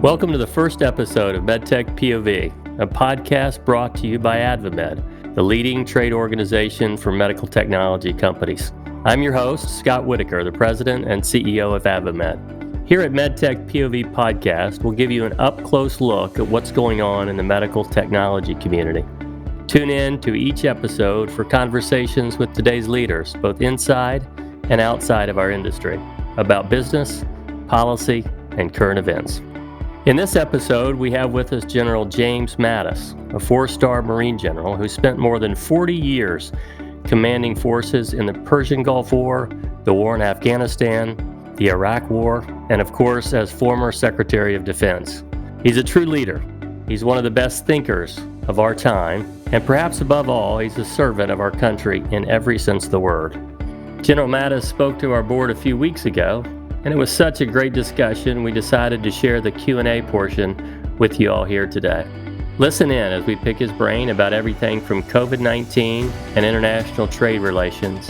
Welcome to the first episode of MedTech POV, a podcast brought to you by AdvaMed, the leading trade organization for medical technology companies. I'm your host, Scott Whitaker, the president and CEO of AdvaMed. Here at MedTech POV Podcast, we'll give you an up-close look at what's going on in the medical technology community. Tune in to each episode for conversations with today's leaders, both inside and outside of our industry, about business, policy, and current events. In this episode, we have with us General James Mattis, a four-star Marine general who spent more than 40 years commanding forces in the Persian Gulf War, the war in Afghanistan, the Iraq War, and of course, as former Secretary of Defense. He's a true leader. He's one of the best thinkers of our time, and perhaps above all, he's a servant of our country in every sense of the word. General Mattis spoke to our board a few weeks ago, and it was such a great discussion, we decided to share the Q&A portion with you all here today. Listen in as we pick his brain about everything from COVID-19 and international trade relations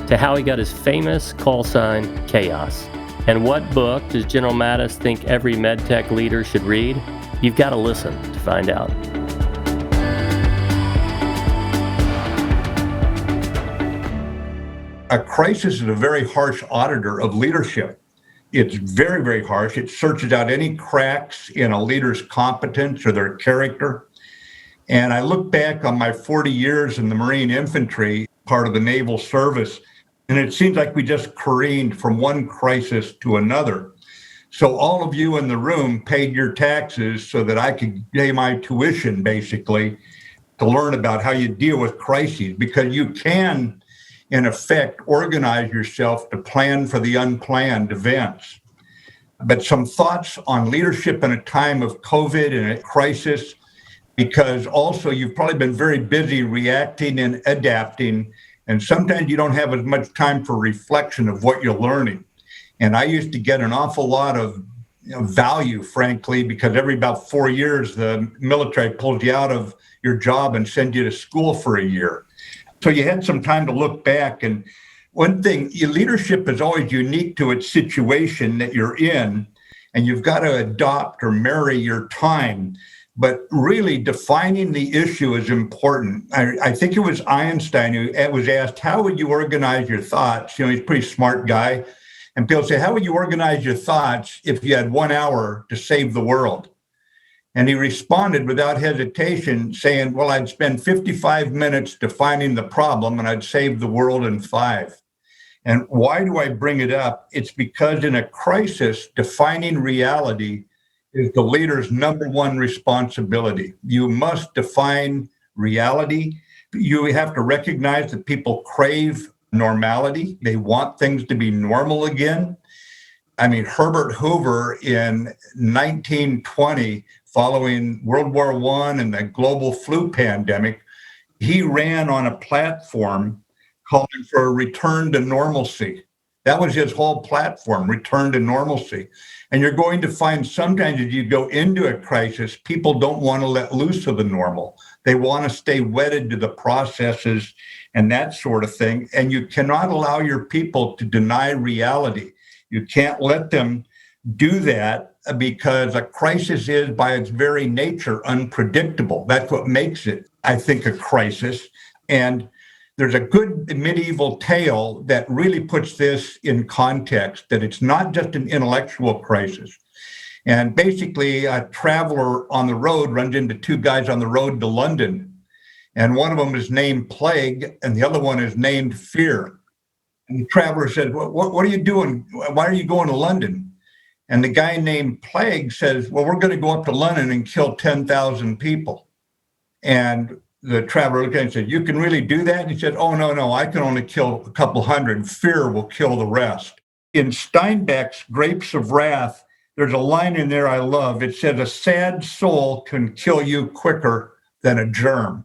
to how he got his famous call sign, Chaos. And what book does General Mattis think every MedTech leader should read? You've got to listen to find out. A crisis is a very harsh auditor of leadership. It's very, very harsh. It searches out any cracks in a leader's competence or their character. And I look back on my 40 years in the Marine Infantry, part of the Naval Service, and it seems like we just careened from one crisis to another. So all of you in the room paid your taxes so that I could pay my tuition, basically, to learn about how you deal with crises, because you can, in effect, organize yourself to plan for the unplanned events. But some thoughts on leadership in a time of COVID and a crisis, because also you've probably been very busy reacting and adapting, and sometimes you don't have as much time for reflection of what you're learning. And I used to get an awful lot of value, frankly, because every about 4 years, the military pulls you out of your job and sends you to school for a year. So you had some time to look back. And one thing, your leadership is always unique to its situation that you're in, and you've got to adopt or marry your time. But really defining the issue is important. I think it was Einstein who was asked, how would you organize your thoughts? He's a pretty smart guy. And people say, how would you organize your thoughts if you had 1 hour to save the world? And he responded without hesitation, saying, well, I'd spend 55 minutes defining the problem and I'd save the world in 5. And why do I bring it up? It's because in a crisis, defining reality is the leader's number one responsibility. You must define reality. You have to recognize that people crave normality. They want things to be normal again. I mean, Herbert Hoover in 1920, following World War I and the global flu pandemic, he ran on a platform calling for a return to normalcy. That was his whole platform, return to normalcy. And you're going to find sometimes as you go into a crisis, people don't want to let loose of the normal. They want to stay wedded to the processes and that sort of thing. And you cannot allow your people to deny reality. You can't let them do that because a crisis is, by its very nature, unpredictable. That's what makes it, I think, a crisis. And there's a good medieval tale that really puts this in context, that it's not just an intellectual crisis. And basically, a traveler on the road runs into two guys on the road to London. And one of them is named Plague, and the other one is named Fear. And the traveler said, what are you doing? Why are you going to London? And the guy named Plague says, well, we're going to go up to London and kill 10,000 people. And the traveler looked at him and said, you can really do that? And he said, oh, no, I can only kill a couple hundred. Fear will kill the rest. In Steinbeck's Grapes of Wrath, there's a line in there I love. It says, a sad soul can kill you quicker than a germ.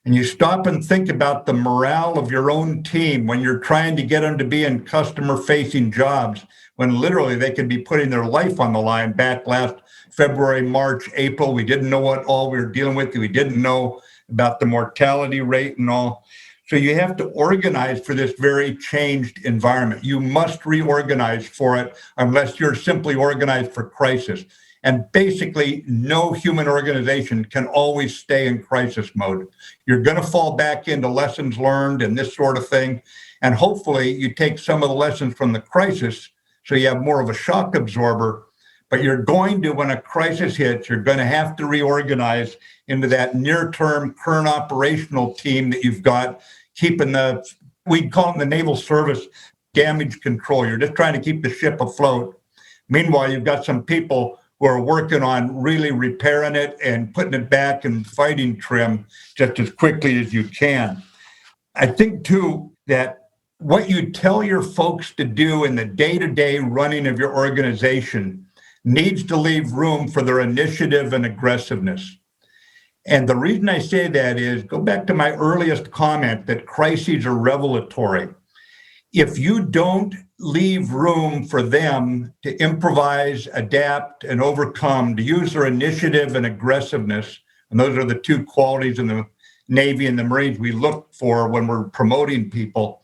And you stop and think about the morale of your own team when you're trying to get them to be in customer-facing jobs, when literally they could be putting their life on the line. Back last February, March, April, we didn't know what all we were dealing with. We didn't know about the mortality rate and all. So you have to organize for this very changed environment. You must reorganize for it unless you're simply organized for crisis. And basically, no human organization can always stay in crisis mode. You're going to fall back into lessons learned and this sort of thing. And hopefully you take some of the lessons from the crisis so you have more of a shock absorber. But you're going to, when a crisis hits, you're going to have to reorganize into that near-term current operational team that you've got, keeping we'd call it the naval service damage control. You're just trying to keep the ship afloat. Meanwhile, you've got some people who are working on really repairing it and putting it back in fighting trim just as quickly as you can. I think, too, that what you tell your folks to do in the day-to-day running of your organization needs to leave room for their initiative and aggressiveness. And the reason I say that is, go back to my earliest comment that crises are revelatory. If you don't leave room for them to improvise, adapt, and overcome, to use their initiative and aggressiveness, and those are the two qualities in the Navy and the Marines we look for when we're promoting people.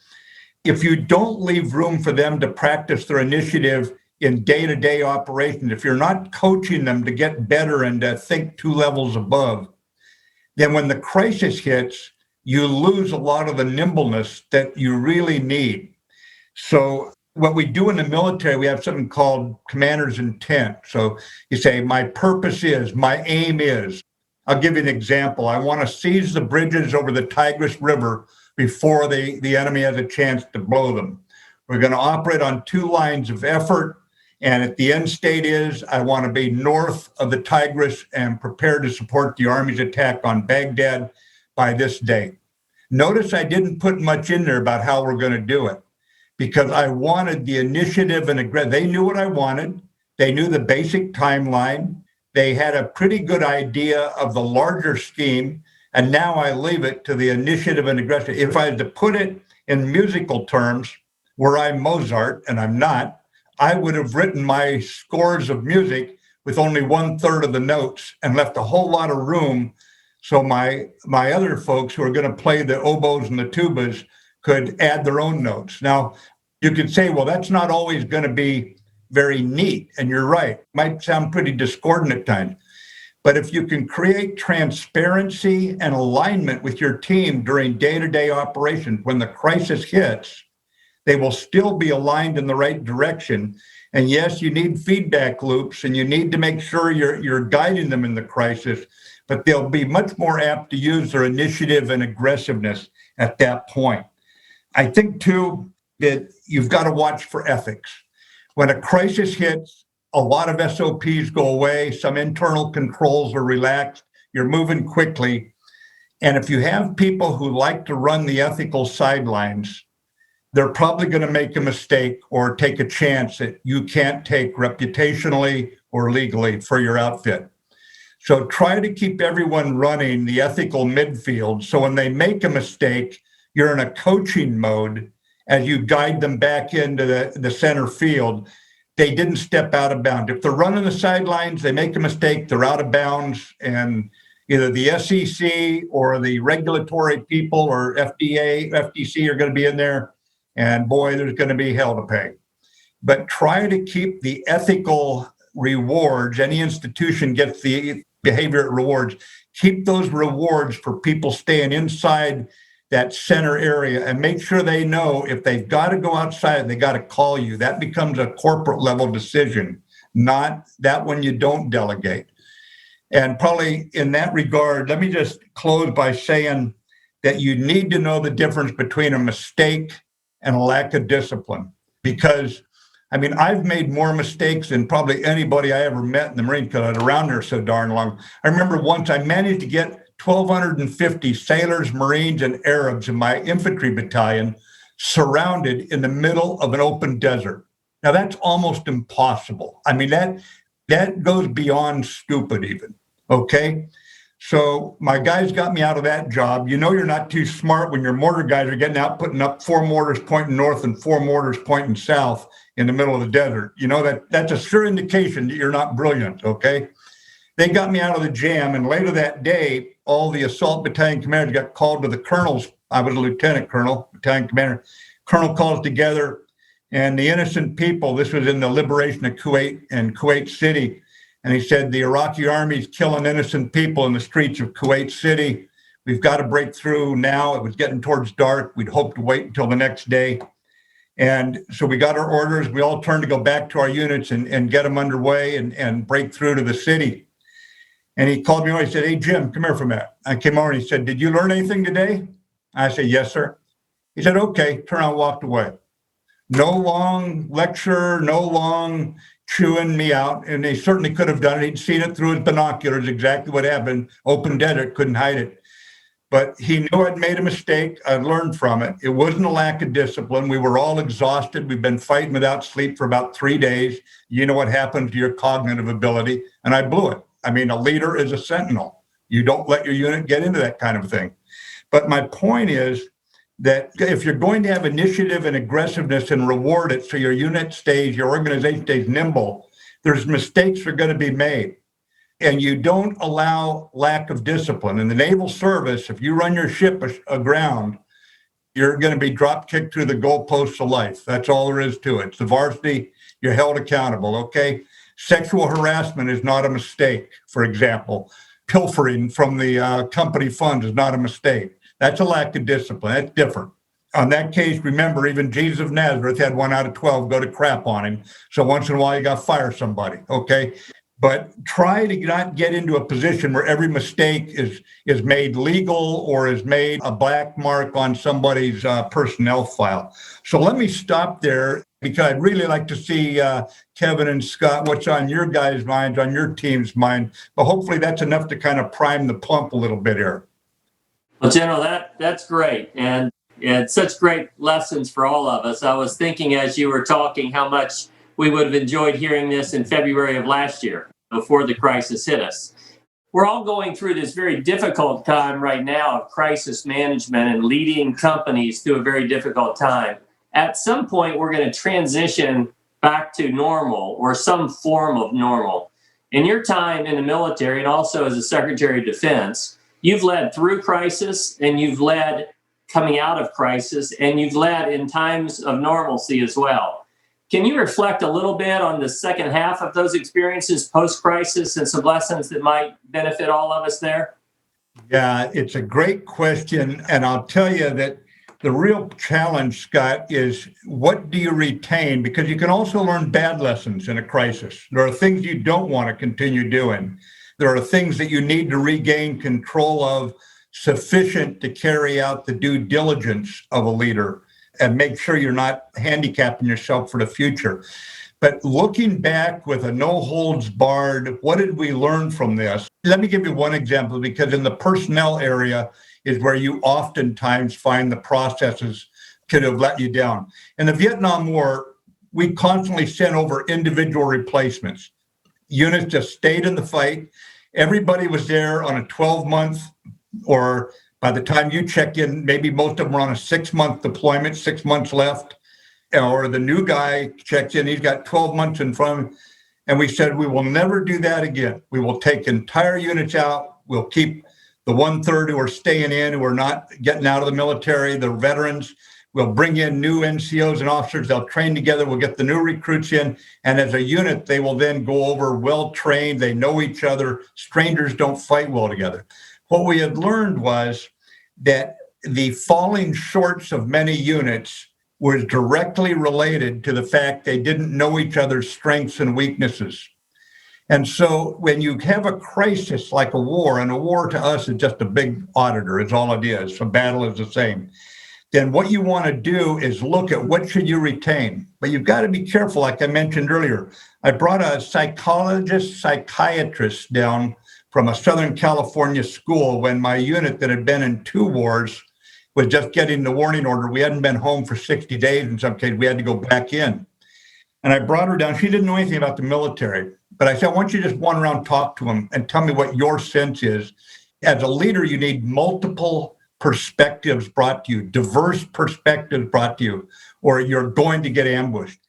If you don't leave room for them to practice their initiative in day-to-day operations, if you're not coaching them to get better and to think 2 levels above, then when the crisis hits, you lose a lot of the nimbleness that you really need. So what we do in the military, we have something called commander's intent. So you say, my purpose is, my aim is. I'll give you an example. I want to seize the bridges over the Tigris River before the enemy has a chance to blow them. We're going to operate on 2 lines of effort. And at the end state is, I want to be north of the Tigris and prepared to support the Army's attack on Baghdad by this date. Notice I didn't put much in there about how we're going to do it, because I wanted the initiative and aggression. They knew what I wanted. They knew the basic timeline. They had a pretty good idea of the larger scheme. And now I leave it to the initiative and aggression. If I had to put it in musical terms, were I Mozart, and I'm not, I would have written my scores of music with only 1/3 of the notes and left a whole lot of room so my other folks who are going to play the oboes and the tubas could add their own notes. Now, you could say, well, that's not always going to be very neat. And you're right. It might sound pretty discordant at times. But if you can create transparency and alignment with your team during day-to-day operations, when the crisis hits, they will still be aligned in the right direction. And yes, you need feedback loops and you need to make sure you're guiding them in the crisis, but they'll be much more apt to use their initiative and aggressiveness at that point. I think, too, that you've got to watch for ethics. When a crisis hits, a lot of SOPs go away, some internal controls are relaxed, you're moving quickly. And if you have people who like to run the ethical sidelines, they're probably going to make a mistake or take a chance that you can't take reputationally or legally for your outfit. So try to keep everyone running the ethical midfield. So when they make a mistake, you're in a coaching mode as you guide them back into the center field. They didn't step out of bounds. If they're running the sidelines, they make a mistake, they're out of bounds, and either the SEC or the regulatory people or FDA, FTC are going to be in there. And boy, there's going to be hell to pay. But try to keep the ethical rewards. Any institution gets the behavior it rewards. Keep those rewards for people staying inside that center area and make sure they know if they've got to go outside, they got to call you. That becomes a corporate level decision, not that when you don't delegate. And probably in that regard, let me just close by saying that you need to know the difference between a mistake and a lack of discipline. Because, I mean, I've made more mistakes than probably anybody I ever met in the Marines because I was around there so darn long. I remember once I managed to get 1,250 sailors, Marines, and Arabs in my infantry battalion surrounded in the middle of an open desert. Now, that's almost impossible. I mean, that goes beyond stupid even, okay? So my guys got me out of that job. You know you're not too smart when your mortar guys are getting out, putting up 4 mortars pointing north and 4 mortars pointing south in the middle of the desert. You know, that's a sure indication that you're not brilliant, okay? They got me out of the jam, and later that day, all the assault battalion commanders got called to the colonels. I was a lieutenant colonel, battalion commander. Colonel calls together, and the innocent people, this was in the liberation of Kuwait and Kuwait City, And he said, the Iraqi army is killing innocent people in the streets of Kuwait City. We've got to break through now. It was getting towards dark. We'd hoped to wait until the next day. And so we got our orders. We all turned to go back to our units and get them underway and break through to the city. And he called me over. He said, hey, Jim, come here for a minute. I came over and he said, did you learn anything today? I said, yes, sir. He said, okay, turn around and walked away. No long lecture, no long chewing me out. And they certainly could have done it. He'd seen it through his binoculars, exactly what happened. Open desert, couldn't hide it. But he knew I'd made a mistake. I'd learned from it. It wasn't a lack of discipline. We were all exhausted. We've been fighting without sleep for about 3 days. You know what happens to your cognitive ability. And I blew it. I mean, a leader is a sentinel. You don't let your unit get into that kind of thing. But my point is that if you're going to have initiative and aggressiveness and reward it so your unit stays, your organization stays nimble, there's mistakes that are going to be made. And you don't allow lack of discipline. In the naval service, if you run your ship aground, you're going to be drop kicked through the goalposts of life. That's all there is to it. It's the varsity. You're held accountable, okay? Sexual harassment is not a mistake, for example. Pilfering from the company funds is not a mistake. That's a lack of discipline. That's different. On that case, remember, even Jesus of Nazareth had 1 out of 12 go to crap on him. So once in a while, you got to fire somebody, okay? But try to not get into a position where every mistake is made legal or is made a black mark on somebody's personnel file. So let me stop there because I'd really like to see Kevin and Scott, what's on your guys' minds, on your team's mind. But hopefully that's enough to kind of prime the pump a little bit here. Well, General, that's great. And such great lessons for all of us. I was thinking as you were talking how much we would have enjoyed hearing this in February of last year before the crisis hit us. We're all going through this very difficult time right now of crisis management and leading companies through a very difficult time. At some point, we're going to transition back to normal or some form of normal. In your time in the military and also as a Secretary of Defense, you've led through crisis and you've led coming out of crisis and you've led in times of normalcy as well. Can you reflect a little bit on the second half of those experiences post-crisis and some lessons that might benefit all of us there? Yeah, it's a great question. And I'll tell you that the real challenge, Scott, is what do you retain? Because you can also learn bad lessons in a crisis. There are things you don't want to continue doing. There are things that you need to regain control of sufficient to carry out the due diligence of a leader and make sure you're not handicapping yourself for the future. But looking back with a no holds barred, what did we learn from this? Let me give you one example, because in the personnel area is where you oftentimes find the processes could have let you down. In the Vietnam War, we constantly sent over individual replacements. Units just stayed in the fight. Everybody was there on a 12-month, or by the time you check in, maybe most of them were on a 6-month deployment, 6 months left. Or the new guy checks in, he's got 12 months in front of him. And we said, we will never do that again. We will take entire units out. We'll keep the 1/3 who are staying in, who are not getting out of the military, the veterans. We'll bring in new NCOs and officers. They'll train together. We'll get the new recruits in. And as a unit, they will then go over well-trained. They know each other. Strangers don't fight well together. What we had learned was that the falling shorts of many units was directly related to the fact they didn't know each other's strengths and weaknesses. And so when you have a crisis like a war, and a war to us is just a big auditor, is all it is. A battle is the same. Then what you want to do is look at what should you retain. But you've got to be careful, like I mentioned earlier. I brought a psychiatrist down from a Southern California school when my unit that had been in 2 wars was just getting the warning order. We hadn't been home for 60 days. In some cases, we had to go back in. And I brought her down. She didn't know anything about the military. But I said, I want you to just wander around, talk to them, and tell me what your sense is. As a leader, you need multiple perspectives brought to you, diverse perspectives brought to you, or you're going to get ambushed.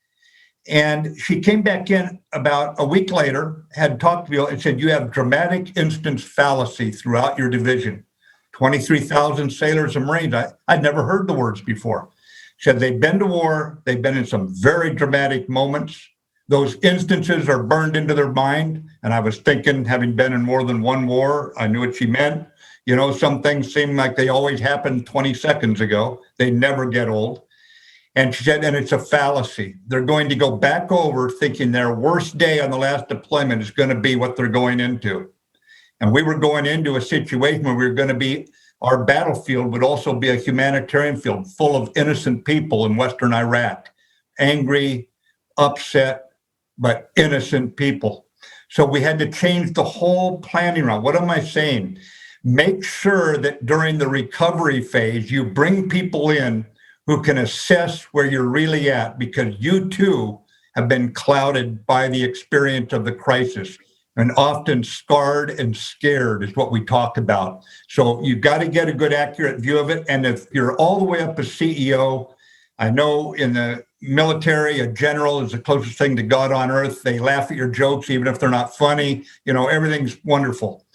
And she came back in about a week later, had talked to me and said, you have dramatic instance fallacy throughout your division. 23,000 sailors and Marines. I'd never heard the words before. She said they've been to war. They've been in some very dramatic moments. Those instances are burned into their mind. And I was thinking, having been in more than one war, I knew what she meant. Some things seem like they always happened 20 seconds ago. They never get old. And she said, and it's a fallacy. They're going to go back over thinking their worst day on the last deployment is going to be what they're going into. And we were going into a situation where we were going to be, our battlefield would also be a humanitarian field full of innocent people in Western Iraq, angry, upset, but innocent people. So we had to change the whole planning around. What am I saying? Make sure that during the recovery phase, you bring people in who can assess where you're really at, because you too have been clouded by the experience of the crisis, and often scarred and scared is what we talk about. So you've got to get a good, accurate view of it. And if you're all the way up as CEO, I know in the military, a general is the closest thing to God on earth. They laugh at your jokes, even if they're not funny. Everything's wonderful.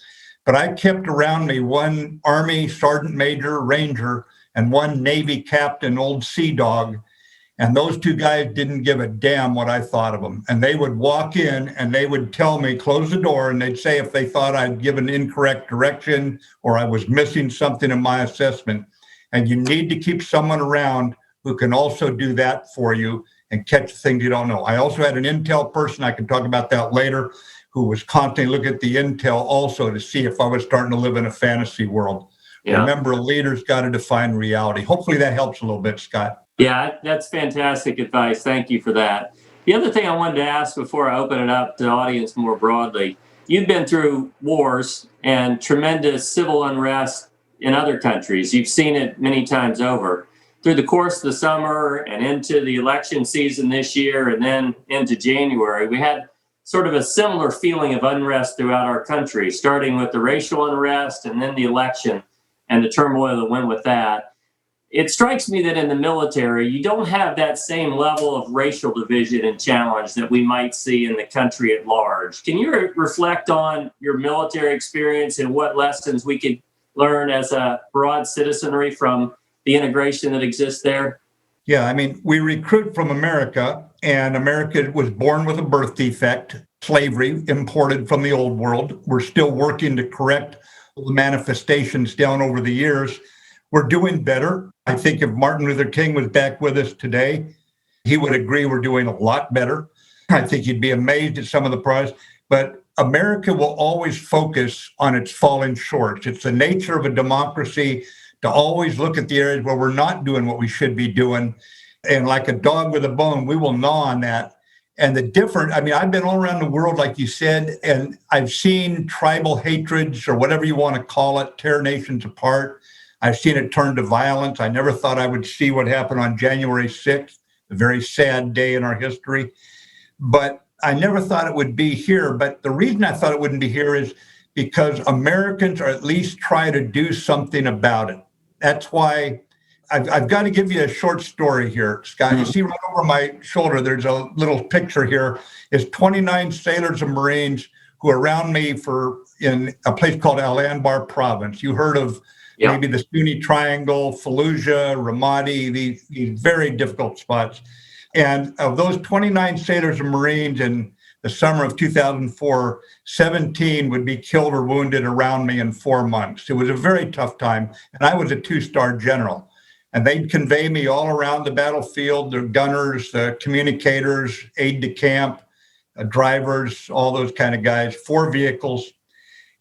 But I kept around me one Army Sergeant Major Ranger and one Navy captain, old Sea Dog. And those two guys didn't give a damn what I thought of them. And they would walk in and they would tell me, close the door, and they'd say if they thought I'd given incorrect direction or I was missing something in my assessment. And you need to keep someone around who can also do that for you and catch things you don't know. I also had an intel person, I can talk about that later, who was constantly looking at the intel also to see if I was starting to live in a fantasy world. Yeah. Remember, a leader's got to define reality. Hopefully that helps a little bit, Scott. Yeah, that's fantastic advice. Thank you for that. The other thing I wanted to ask before I open it up to the audience more broadly, you've been through wars and tremendous civil unrest in other countries. You've seen it many times over. Through the course of the summer and into the election season this year and then into January, we had sort of a similar feeling of unrest throughout our country, starting with the racial unrest and then the election and the turmoil that went with that. It strikes me that in the military, you don't have that same level of racial division and challenge that we might see in the country at large. Can you reflect on your military experience and what lessons we could learn as a broad citizenry from the integration that exists there? Yeah, we recruit from America, and America was born with a birth defect, slavery imported from the old world. We're still working to correct the manifestations down over the years. We're doing better. I think if Martin Luther King was back with us today, he would agree we're doing a lot better. I think he'd be amazed at some of the progress. But America will always focus on its falling short. It's the nature of a democracy to always look at the areas where we're not doing what we should be doing. And like a dog with a bone, we will gnaw on that. And the different, I've been all around the world, like you said, and I've seen tribal hatreds or whatever you want to call it, tear nations apart. I've seen it turn to violence. I never thought I would see what happened on January 6th, a very sad day in our history. But I never thought it would be here. But the reason I thought it wouldn't be here is because Americans are at least try to do something about it. That's why I've got to give you a short story here, Scott. Mm-hmm. You see right over my shoulder, there's a little picture here. It's 29 sailors and Marines who are around me in a place called Al Anbar province. You heard of maybe the Sunni Triangle, Fallujah, Ramadi, these very difficult spots. And of those 29 sailors and Marines in the summer of 2004, 17 would be killed or wounded around me in 4 months. It was a very tough time. And I was a 2-star general. And they'd convey me all around the battlefield, the gunners, the communicators, aide-de-camp, drivers, all those kind of guys, 4 vehicles.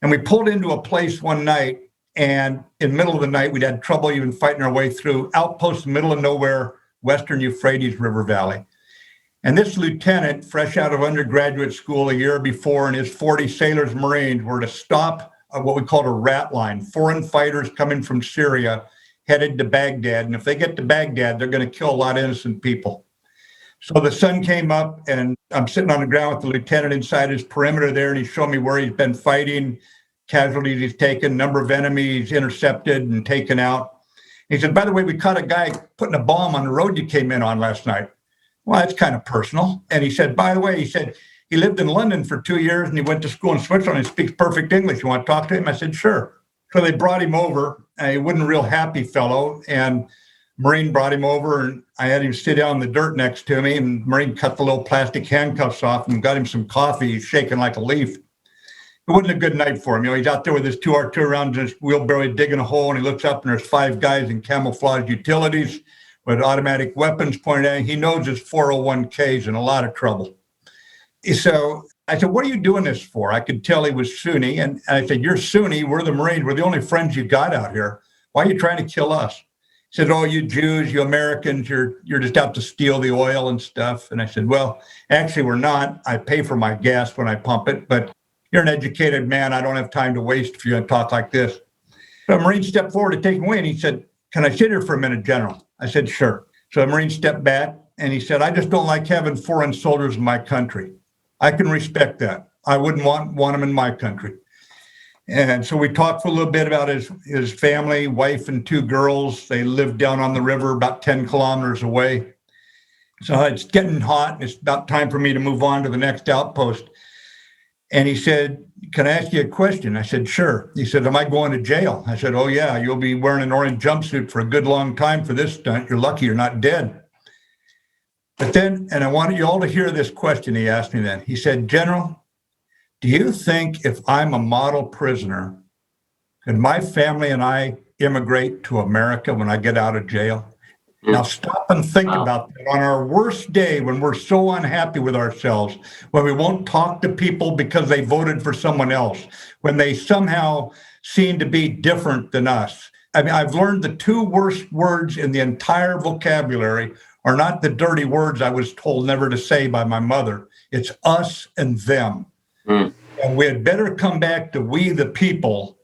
And we pulled into a place one night, and in the middle of the night, we'd had trouble even fighting our way through outposts, middle of nowhere, Western Euphrates River Valley. And this lieutenant, fresh out of undergraduate school a year before, and his 40 sailors and Marines were to stop what we called a rat line, foreign fighters coming from Syria, headed to Baghdad. And if they get to Baghdad, they're going to kill a lot of innocent people. So the sun came up, and I'm sitting on the ground with the lieutenant inside his perimeter there, and he's showing me where he's been fighting, casualties he's taken, number of enemies intercepted and taken out. He said, by the way, we caught a guy putting a bomb on the road you came in on last night. Well, that's kind of personal. And he said, by the way, he lived in London for 2 years and he went to school in Switzerland and speaks perfect English. You want to talk to him? I said, sure. So they brought him over. He wasn't a real happy fellow. And Marine brought him over, and I had him sit down in the dirt next to me, and Marine cut the little plastic handcuffs off and got him some coffee. He's shaking like a leaf. It wasn't a good night for him. He's out there with his 2R2 around his wheelbarrow digging a hole, and he looks up and there's 5 guys in camouflage utilities with automatic weapons pointed at him. He knows his 401k's in a lot of trouble. So I said, what are you doing this for? I could tell he was Sunni. And I said, you're Sunni. We're the Marines. We're the only friends you got out here. Why are you trying to kill us? He said, oh, you Jews, you Americans, you're just out to steal the oil and stuff. And I said, well, actually, we're not. I pay for my gas when I pump it, but you're an educated man. I don't have time to waste if you're going to talk like this. So a Marine stepped forward to take me away, and he said, can I sit here for a minute, General? I said, sure. So a Marine stepped back, and he said, I just don't like having foreign soldiers in my country. I can respect that. I wouldn't want them in my country. And so we talked for a little bit about his family, wife and 2 girls. They lived down on the river about 10 kilometers away. So it's getting hot, and it's about time for me to move on to the next outpost. And he said, can I ask you a question? I said, sure. He said, am I going to jail? I said, oh, yeah, you'll be wearing an orange jumpsuit for a good long time for this stunt. You're lucky you're not dead. But then, and I wanted you all to hear this question he asked me then. He said, General, do you think if I'm a model prisoner, can my family and I immigrate to America when I get out of jail? Now stop and think about that. On our worst day, when we're so unhappy with ourselves, when we won't talk to people because they voted for someone else, when they somehow seem to be different than us. I mean, I've learned the 2 worst words in the entire vocabulary are not the dirty words I was told never to say by my mother. It's us and them. And we had better come back to we the people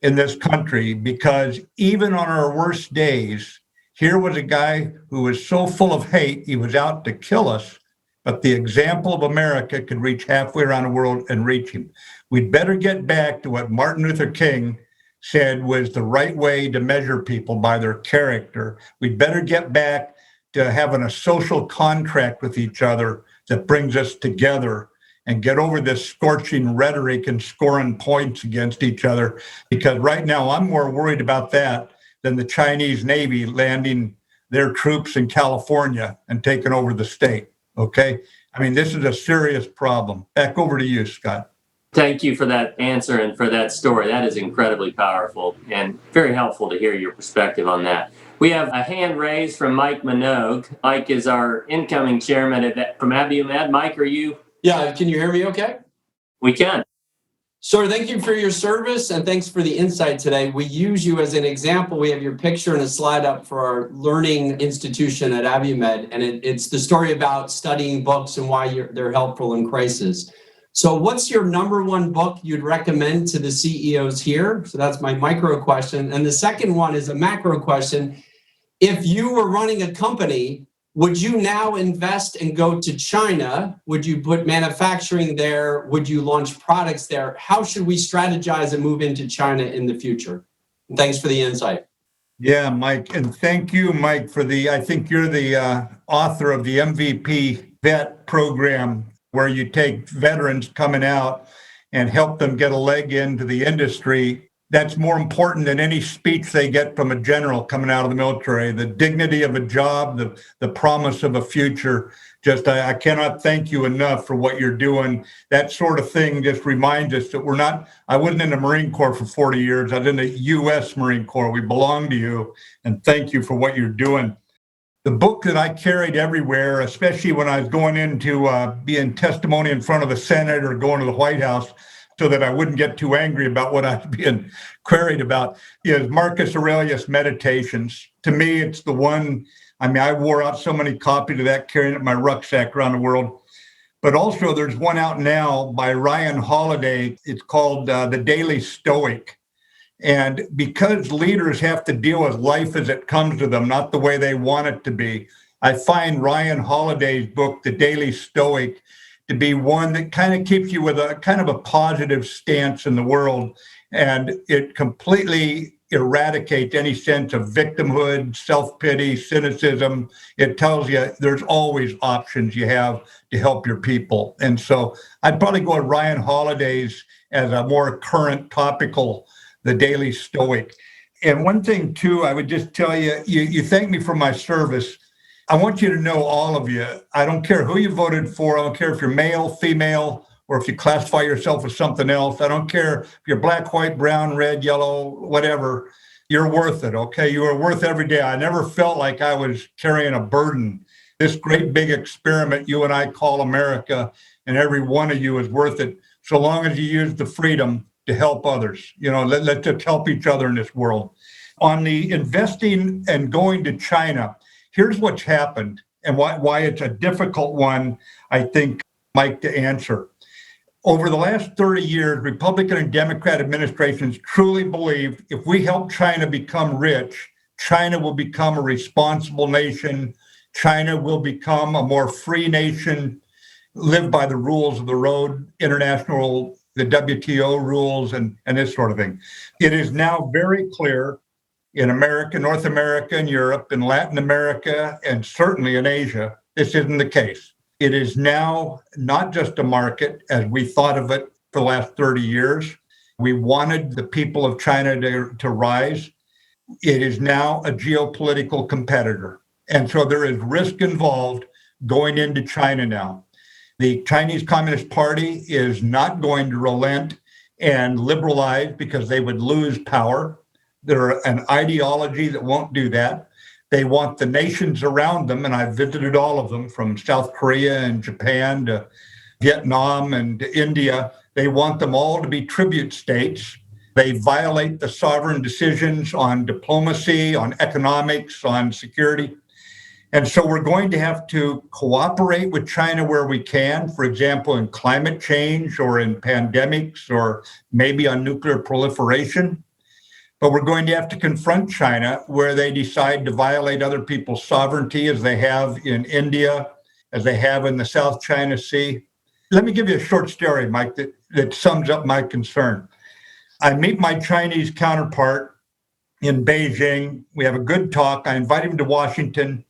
in this country, because even on our worst days, here was a guy who was so full of hate, he was out to kill us, but the example of America could reach halfway around the world and reach him. We'd better get back to what Martin Luther King said was the right way to measure people, by their character. We'd better get back to having a social contract with each other that brings us together, and get over this scorching rhetoric and scoring points against each other. Because right now I'm more worried about that than the Chinese Navy landing their troops in California and taking over the state, okay? I mean, this is a serious problem. Back over to you, Scott. Thank you for that answer and for that story. That is incredibly powerful and very helpful to hear your perspective on that. We have a hand raised from Mike Minogue. Mike is our incoming chairman from AdvaMed. Mike, are you? Yeah, can you hear me okay? We can. Sir, thank you for your service, and thanks for the insight today. We use you as an example. We have your picture and a slide up for our learning institution at AdvaMed, and it's the story about studying books and why they're helpful in crisis. So what's your number 1 book you'd recommend to the CEOs here? So that's my micro question. And the second one is a macro question. If you were running a company, would you now invest and go to China? Would you put manufacturing there? Would you launch products there? How should we strategize and move into China in the future? Thanks for the insight. Yeah, Mike. And thank you, Mike, for I think you're the author of the MVP vet program, where you take veterans coming out and help them get a leg into the industry. That's more important than any speech they get from a general coming out of the military. The dignity of a job, the promise of a future. Just, I cannot thank you enough for what you're doing. That sort of thing just reminds us that I wasn't in the Marine Corps for 40 years. I was in the U.S. Marine Corps. We belong to you, and thank you for what you're doing. The book that I carried everywhere, especially when I was going into being testimony in front of the Senate or going to the White House, so that I wouldn't get too angry about what I was being queried about, is Marcus Aurelius' Meditations. To me, it's the one. I mean, I wore out so many copies of that, carrying it in my rucksack around the world. But also there's one out now by Ryan Holiday. It's called The Daily Stoic. And because leaders have to deal with life as it comes to them, not the way they want it to be, I find Ryan Holiday's book, The Daily Stoic, to be one that kind of keeps you with a kind of a positive stance in the world. And it completely eradicates any sense of victimhood, self-pity, cynicism. It tells you there's always options you have to help your people. And so I'd probably go with Ryan Holiday's as a more current topical, The Daily Stoic. And one thing, too, I would just tell you, you thank me for my service. I want you to know, all of you, I don't care who you voted for. I don't care if you're male, female, or if you classify yourself as something else. I don't care if you're black, white, brown, red, yellow, whatever. You're worth it, okay? You are worth every day. I never felt like I was carrying a burden. This great big experiment you and I call America, and every one of you is worth it, so long as you use the freedom to help others. Let's just help each other in this world. On the investing and going to China, here's what's happened and why it's a difficult one, I think, Mike, to answer. Over the last 30 years, Republican and Democrat administrations truly believed if we help China become rich, China will become a responsible nation. China will become a more free nation, live by the rules of the road, international, the WTO rules, and this sort of thing. It is now very clear in America, North America, and Europe, in Latin America, and certainly in Asia, this isn't the case. It is now not just a market as we thought of it for the last 30 years. We wanted the people of China to rise. It is now a geopolitical competitor. And so there is risk involved going into China now. The Chinese Communist Party is not going to relent and liberalize because they would lose power. They're an ideology that won't do that. They want the nations around them, and I've visited all of them, from South Korea and Japan to Vietnam and to India. They want them all to be tribute states. They violate the sovereign decisions on diplomacy, on economics, on security. And so we're going to have to cooperate with China where we can, for example, in climate change or in pandemics or maybe on nuclear proliferation. But we're going to have to confront China where they decide to violate other people's sovereignty, as they have in India, as they have in the South China Sea. Let me give you a short story, Mike, that sums up my concern. I meet my Chinese counterpart in Beijing. We have a good talk. I invite him to Washington,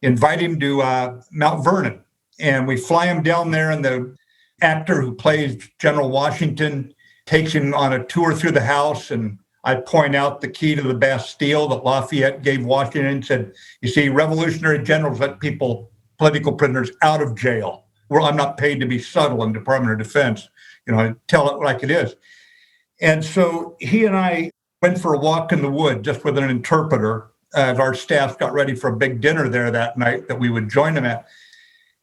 invite him to Mount Vernon, and we fly him down there, and the actor who plays General Washington takes him on a tour through the house, and I point out the key to the Bastille that Lafayette gave Washington and said, you see, revolutionary generals let political prisoners out of jail. Well, I'm not paid to be subtle in Department of Defense, tell it like it is. And so he and I went for a walk in the wood just with an interpreter as our staff got ready for a big dinner there that night that we would join them at.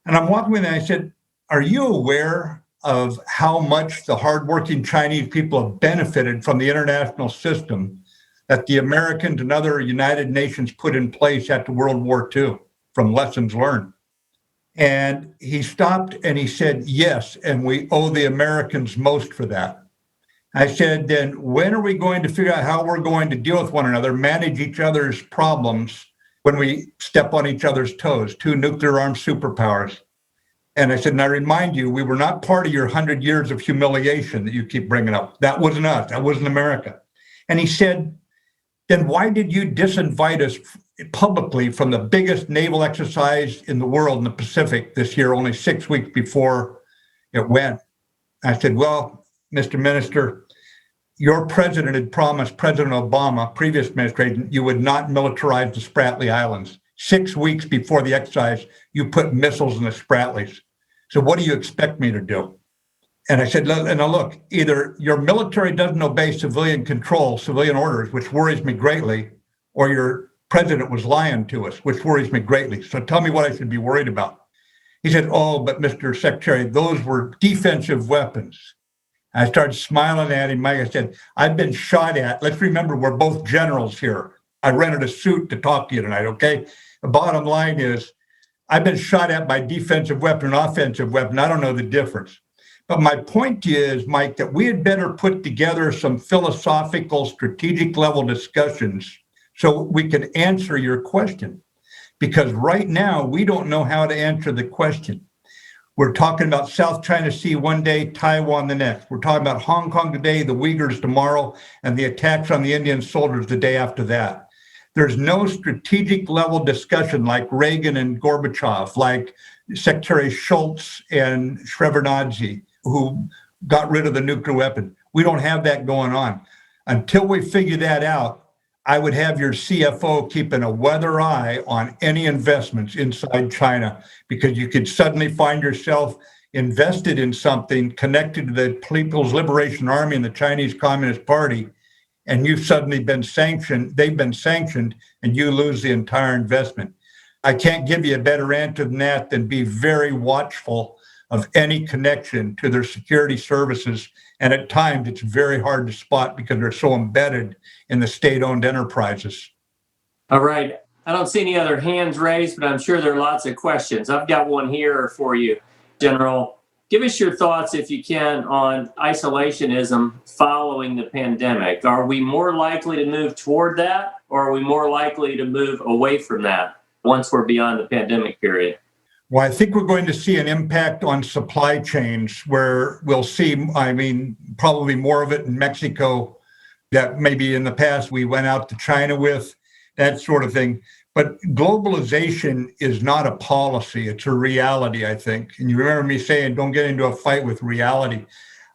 And I'm walking with him and I said, are you aware of how much the hardworking Chinese people have benefited from the international system that the Americans and other United Nations put in place after World War II from lessons learned? And he stopped and he said, yes, and we owe the Americans most for that. I said, then when are we going to figure out how we're going to deal with one another, manage each other's problems when we step on each other's toes, two nuclear-armed superpowers? And I said, and I remind you, we were not part of your 100 years of humiliation that you keep bringing up. That wasn't us. That wasn't America. And he said, then why did you disinvite us publicly from the biggest naval exercise in the world in the Pacific this year, only 6 weeks before it went? I said, well, Mr. Minister, your president had promised President Obama, previous administration, you would not militarize the Spratly Islands. 6 weeks before the exercise, you put missiles in the Spratlys. So what do you expect me to do? And I said, now look, either your military doesn't obey civilian control, civilian orders, which worries me greatly, or your president was lying to us, which worries me greatly. So tell me what I should be worried about. He said, oh, but Mr. Secretary, those were defensive weapons. I started smiling at him, Mike. I said, I've been shot at. Let's remember, we're both generals here. I rented a suit to talk to you tonight, okay? The bottom line is, I've been shot at by defensive weapon and offensive weapon. I don't know the difference. But my point to you is, Mike, that we had better put together some philosophical, strategic level discussions so we can answer your question. Because right now, we don't know how to answer the question. We're talking about South China Sea one day, Taiwan the next. We're talking about Hong Kong today, the Uyghurs tomorrow, and the attacks on the Indian soldiers the day after that. There's no strategic level discussion like Reagan and Gorbachev, like Secretary Schultz and Shevardnadze, who got rid of the nuclear weapon. We don't have that going on. Until we figure that out, I would have your CFO keeping a weather eye on any investments inside China, because you could suddenly find yourself invested in something connected to the People's Liberation Army and the Chinese Communist Party, and you've suddenly been sanctioned, they've been sanctioned, and you lose the entire investment. I can't give you a better answer than that, than be very watchful of any connection to their security services. And at times, it's very hard to spot because they're so embedded in the state-owned enterprises. All right. I don't see any other hands raised, but I'm sure there are lots of questions. I've got one here for you, General. Give us your thoughts, if you can, on isolationism following the pandemic. Are we more likely to move toward that, or are we more likely to move away from that once we're beyond the pandemic period? Well, I think we're going to see an impact on supply chains where we'll see, probably more of it in Mexico that maybe in the past we went out to China with, that sort of thing. But globalization is not a policy, it's a reality, I think. And you remember me saying, don't get into a fight with reality.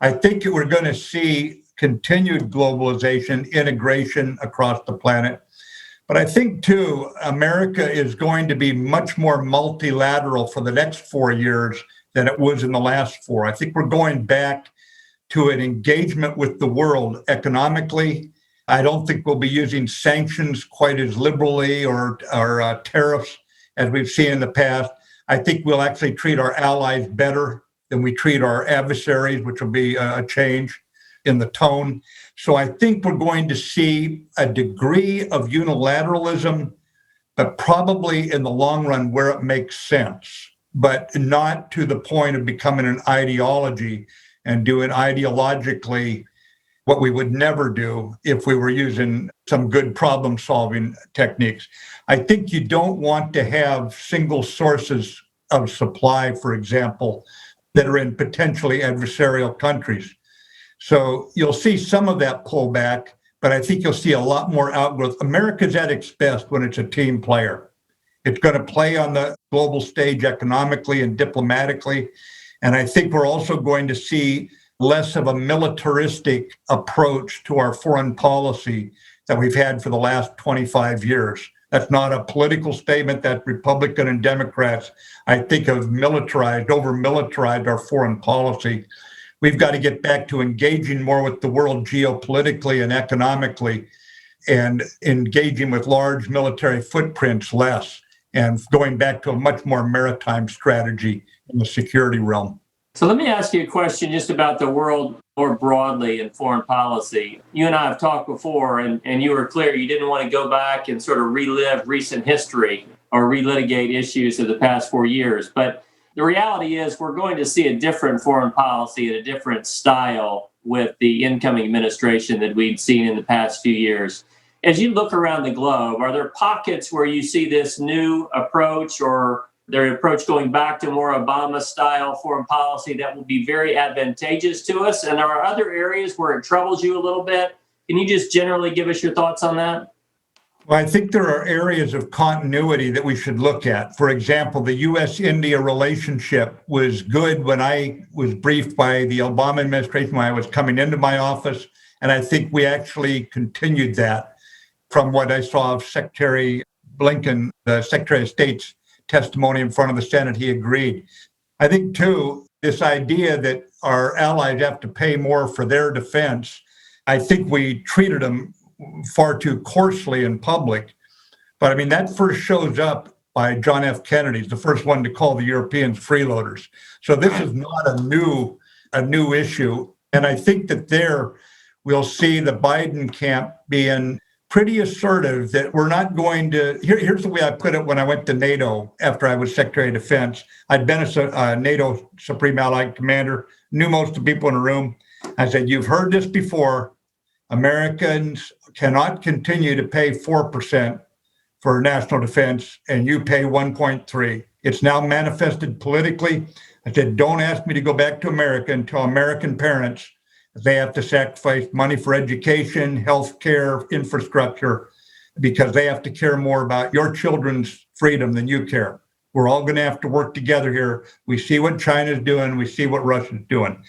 I think we're going to see continued globalization, integration across the planet. But I think, too, America is going to be much more multilateral for the next 4 years than it was in the last 4. I think we're going back to an engagement with the world economically. I don't think we'll be using sanctions quite as liberally or tariffs as we've seen in the past. I think we'll actually treat our allies better than we treat our adversaries, which will be a change in the tone. So I think we're going to see a degree of unilateralism, but probably in the long run where it makes sense, but not to the point of becoming an ideology and doing ideologically what we would never do if we were using some good problem-solving techniques. I think you don't want to have single sources of supply, for example, that are in potentially adversarial countries. So you'll see some of that pullback, but I think you'll see a lot more outgrowth. America's at its best when it's a team player. It's going to play on the global stage economically and diplomatically. And I think we're also going to see less of a militaristic approach to our foreign policy that we've had for the last 25 years. That's not a political statement that Republican and Democrats, I think, have militarized, over-militarized our foreign policy. We've got to get back to engaging more with the world geopolitically and economically, and engaging with large military footprints less, and going back to a much more maritime strategy in the security realm. So let me ask you a question just about the world more broadly in foreign policy. You and I have talked before, and you were clear you didn't want to go back and sort of relive recent history or relitigate issues of the past 4 years. But the reality is we're going to see a different foreign policy and a different style with the incoming administration that we've seen in the past few years. As you look around the globe, are there pockets where you see this new approach or their approach going back to more Obama-style foreign policy that will be very advantageous to us? And there are other areas where it troubles you a little bit. Can you just generally give us your thoughts on that? Well, I think there are areas of continuity that we should look at. For example, the U.S.-India relationship was good when I was briefed by the Obama administration when I was coming into my office. And I think we actually continued that from what I saw of Secretary Blinken, the Secretary of State's testimony in front of the Senate. He agreed. I think, too, this idea that our allies have to pay more for their defense, I think we treated them far too coarsely in public. But I mean, that first shows up by John F. Kennedy. He's the first one to call the Europeans freeloaders. So this is not a new issue. And I think that there we'll see the Biden camp being pretty assertive that we're not going to, here's the way I put it when I went to NATO after I was Secretary of Defense. I'd been a NATO Supreme Allied Commander, knew most of the people in the room. I said, you've heard this before. Americans cannot continue to pay 4% for national defense, and you pay 1.3. It's now manifested politically. I said, don't ask me to go back to America and tell American parents they have to sacrifice money for education, healthcare, infrastructure, because they have to care more about your children's freedom than you care. We're all going to have to work together here. We see what China's doing. We see what Russia's doing.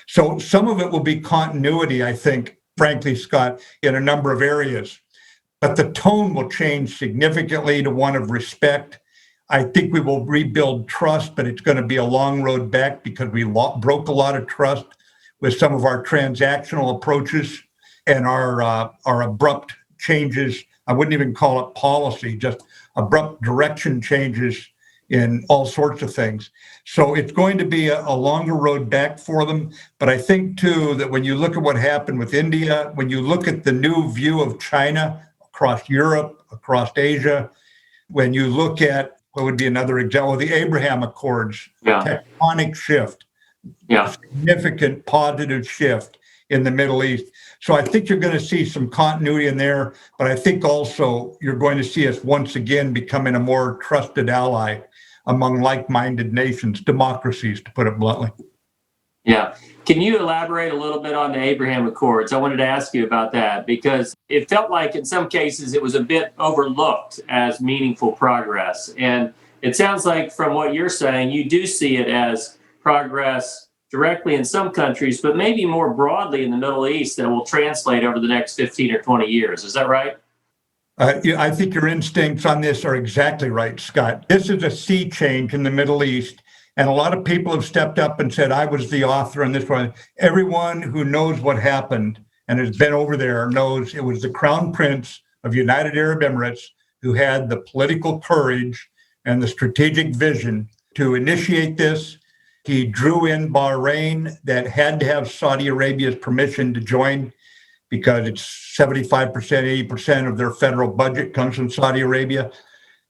So some of it will be continuity, I think, frankly, Scott, in a number of areas. but the tone will change significantly to one of respect. I think we will rebuild trust, but it's going to be a long road back because we broke a lot of trust with some of our transactional approaches and our abrupt changes. I wouldn't even call it policy, just abrupt direction changes in all sorts of things. So it's going to be a longer road back for them. But I think, too, that when you look at what happened with India, when you look at the new view of China across Europe, across Asia, when you look at what would be another example, the Abraham Accords, tectonic shift, significant positive shift in the Middle East. So I think you're going to see some continuity in there, but I think also you're going to see us once again becoming a more trusted ally among like-minded nations, democracies, to put it bluntly. Yeah. Can you elaborate a little bit on the Abraham Accords? I wanted to ask you about that because it felt like in some cases it was a bit overlooked as meaningful progress. And it sounds like from what you're saying, you do see it as progress directly in some countries, but maybe more broadly in the Middle East that will translate over the next 15 or 20 years. Is that right? I think your instincts on this are exactly right, Scott. This is a sea change in the Middle East. And a lot of people have stepped up and said, I was the author in this one. Everyone who knows what happened and has been over there knows it was the Crown Prince of United Arab Emirates who had the political courage and the strategic vision to initiate this. He drew in Bahrain that had to have Saudi Arabia's permission to join because it's 75%, 80% of their federal budget comes from Saudi Arabia.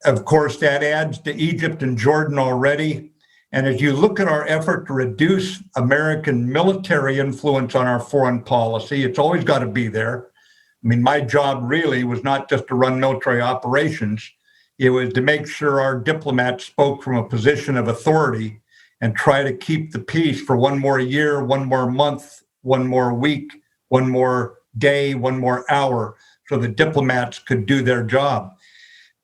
Of course, that adds to Egypt and Jordan already. And as you look at our effort to reduce American military influence on our foreign policy, it's always got to be there. I mean, my job really was not just to run military operations. It was to make sure our diplomats spoke from a position of authority and try to keep the peace for one more year, one more month, one more week, one more day, one more hour, so the diplomats could do their job.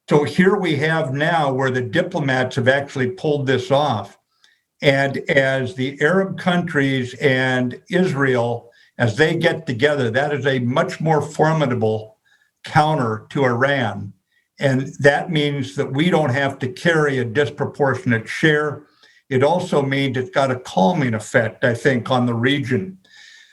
So here we have now where the diplomats have actually pulled this off. And as the Arab countries and Israel, as they get together, that is a much more formidable counter to Iran. And that means that we don't have to carry a disproportionate share. It also means it's got a calming effect, I think, on the region.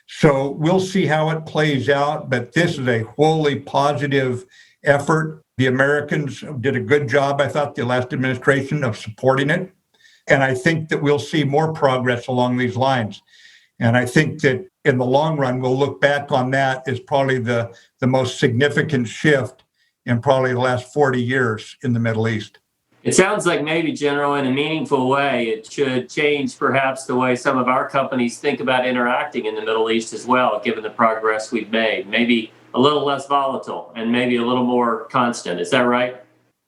So we'll see how it plays out, but this is a wholly positive effort. The Americans did a good job, I thought, the last administration of supporting it. And I think that we'll see more progress along these lines. And I think that in the long run, we'll look back on that as probably the most significant shift in probably the last 40 years in the Middle East. It sounds like maybe, General, in a meaningful way, it should change perhaps the way some of our companies think about interacting in the Middle East as well, given the progress we've made. Maybe a little less volatile and maybe a little more constant. Is that right?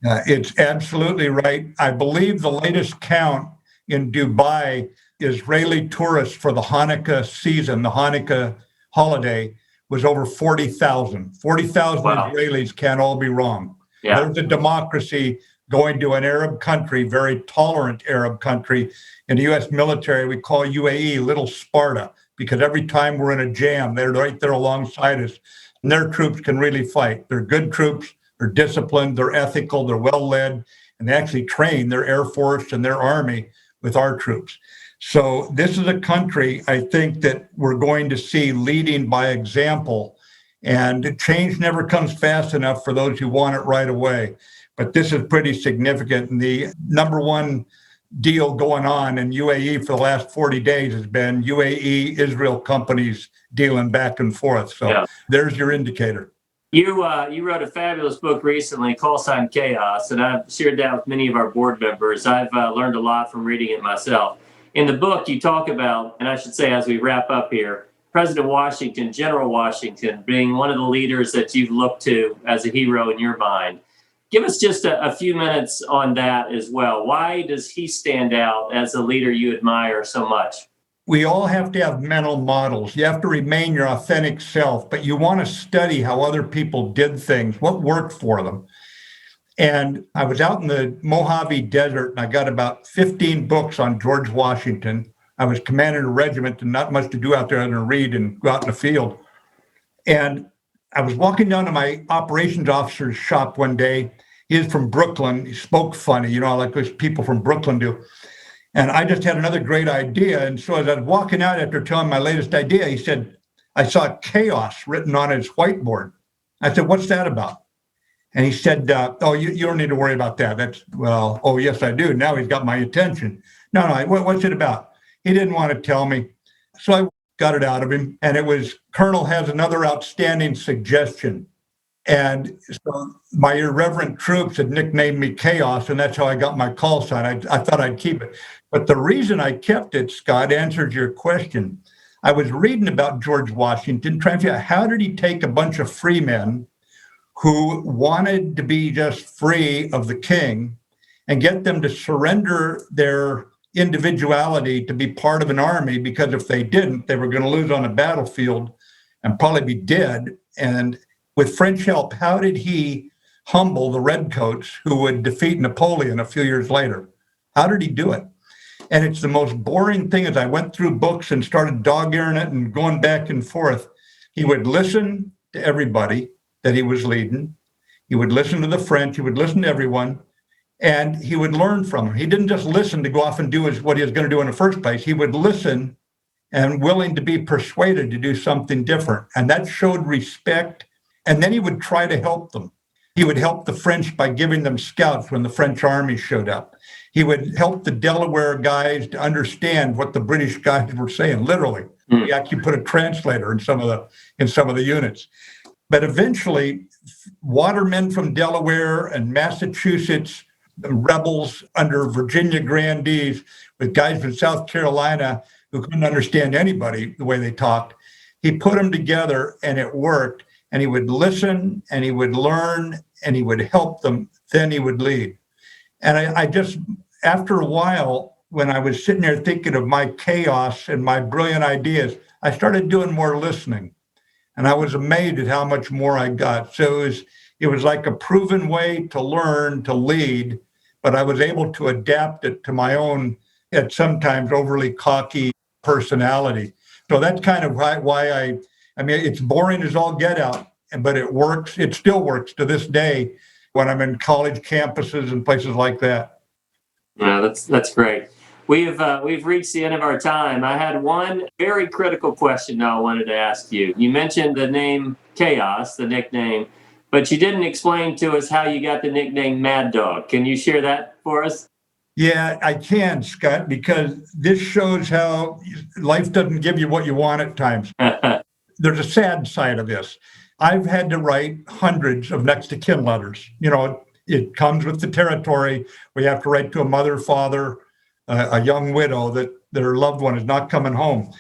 It's absolutely right. I believe the latest count in Dubai, Israeli tourists for the Hanukkah season, the Hanukkah holiday, was over 40,000. 40,000 wow. Israelis can't all be wrong. Yeah. There's a democracy going to an Arab country, very tolerant Arab country. In the U.S. military, we call UAE Little Sparta, because every time we're in a jam, they're right there alongside us. And their troops can really fight. They're good troops, they're disciplined, they're ethical, they're well-led, and they actually train their Air Force and their Army with our troops. So this is a country, I think, that we're going to see leading by example. And change never comes fast enough for those who want it right away. But this is pretty significant. And the number one deal going on in UAE for the last 40 days has been UAE Israel companies dealing back and forth. So There's your indicator. You wrote a fabulous book recently, Call Sign Chaos, and I've shared that with many of our board members. I've learned a lot from reading it myself. In the book, you talk about, and I should say as we wrap up here, President Washington, General Washington, being one of the leaders that you've looked to as a hero in your mind. Give us just a few minutes on that as well. Why does he stand out as a leader you admire so much? We all have to have mental models. You have to remain your authentic self, but you want to study how other people did things, what worked for them. And I was out in the Mojave Desert, and I got about 15 books on George Washington. I was commanding a regiment and not much to do out there other than read and go out in the field. And I was walking down to my operations officer's shop one day. He is from Brooklyn. He spoke funny, like those people from Brooklyn do. And I just had another great idea. And so as I was walking out after telling my latest idea, he said, I saw chaos written on his whiteboard. I said, what's that about? And he said, oh, you don't need to worry about that. Oh, yes, I do. Now he's got my attention. No, what's it about? He didn't want to tell me. So I got it out of him. And it was, Colonel has another outstanding suggestion. And so my irreverent troops had nicknamed me Chaos, and that's how I got my call sign. I thought I'd keep it. But the reason I kept it, Scott, answers your question. I was reading about George Washington, trying to figure out how did he take a bunch of free men who wanted to be just free of the king and get them to surrender their individuality to be part of an army, because if they didn't, they were going to lose on a battlefield and probably be dead. And with French help, how did he humble the redcoats who would defeat Napoleon a few years later? How did he do it? And it's the most boring thing. As I went through books and started dog-earing it and going back and forth, he would listen to everybody that he was leading. He would listen to the French. He would listen to everyone, and he would learn from them. He didn't just listen to go off and do what he was going to do in the first place. He would listen and willing to be persuaded to do something different. And that showed respect. And then he would try to help them. He would help the French by giving them scouts when the French army showed up. He would help the Delaware guys to understand what the British guys were saying, literally. He actually put a translator in some of the units. But eventually, watermen from Delaware and Massachusetts, the rebels under Virginia grandees, with guys from South Carolina who couldn't understand anybody the way they talked, he put them together and it worked. And he would listen and he would learn and he would help them. Then he would lead. And I just, after a while, when I was sitting there thinking of my chaos and my brilliant ideas, I started doing more listening. And I was amazed at how much more I got. So it was like a proven way to learn, to lead, but I was able to adapt it to my own, at sometimes overly cocky personality. So that's kind of why I mean, it's boring as all get out, but it works. It still works to this day when I'm in college campuses and places like that. Yeah, that's great. We've reached the end of our time. I had one very critical question now I wanted to ask you. You mentioned the name Chaos, the nickname, but you didn't explain to us how you got the nickname Mad Dog. Can you share that for us? Yeah, I can, Scott, because this shows how life doesn't give you what you want at times. There's a sad side of this. I've had to write hundreds of next to kin letters. It comes with the territory. We have to write to a mother, father, a young widow that their loved one is not coming home.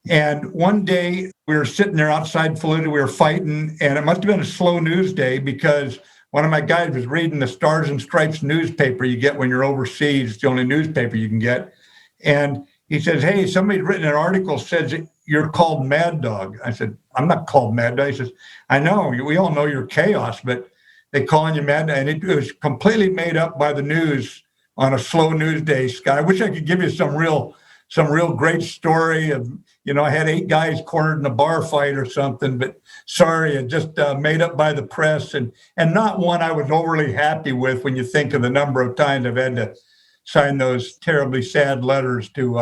And one day we were sitting there outside Fallujah, we were fighting, and it must have been a slow news day because one of my guys was reading the Stars and Stripes newspaper you get when you're overseas. It's the only newspaper you can get. And he says, hey, somebody's written an article says you're called Mad Dog. I said, I'm not called Mad Dog. He says, I know, we all know you're Chaos, but they calling you Mad Dog. And it was completely made up by the news on a slow news day, Scott. I wish I could give you some real great story of, I had 8 guys cornered in a bar fight or something, but sorry, it just made up by the press and not one I was overly happy with when you think of the number of times I've had to sign those terribly sad letters to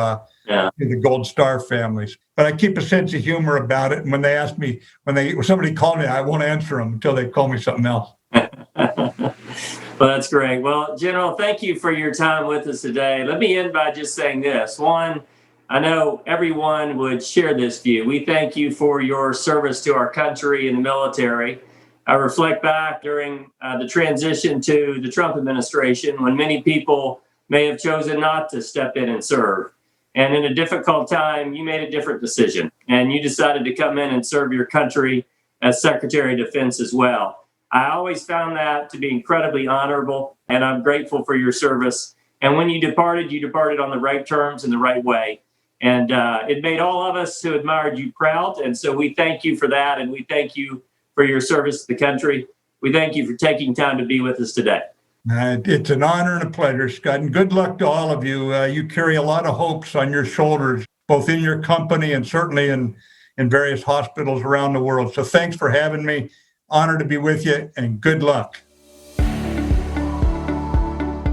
the Gold Star families. But I keep a sense of humor about it. And when they ask me, when somebody called me, I won't answer them until they call me something else. Well, that's great. Well, General, thank you for your time with us today. Let me end by just saying this. One, I know everyone would share this view. We thank you for your service to our country and the military. I reflect back during the transition to the Trump administration when many people may have chosen not to step in and serve. And in a difficult time, you made a different decision. And you decided to come in and serve your country as Secretary of Defense as well. I always found that to be incredibly honorable, and I'm grateful for your service. And when you departed on the right terms and the right way. And it made all of us who admired you proud. And so we thank you for that. And we thank you for your service to the country. We thank you for taking time to be with us today. It's an honor and a pleasure, Scott. And good luck to all of you. You carry a lot of hopes on your shoulders, both in your company and certainly in in various hospitals around the world. So thanks for having me. Honored to be with you, and good luck.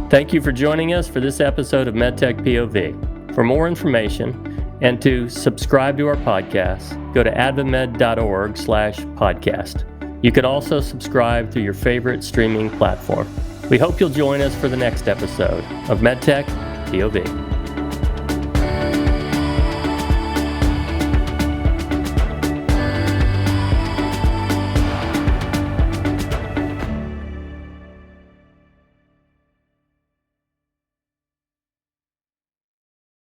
Thank you for joining us for this episode of MedTech POV. For more information and to subscribe to our podcast, go to advamed.org/podcast. You can also subscribe through your favorite streaming platform. We hope you'll join us for the next episode of MedTech POV.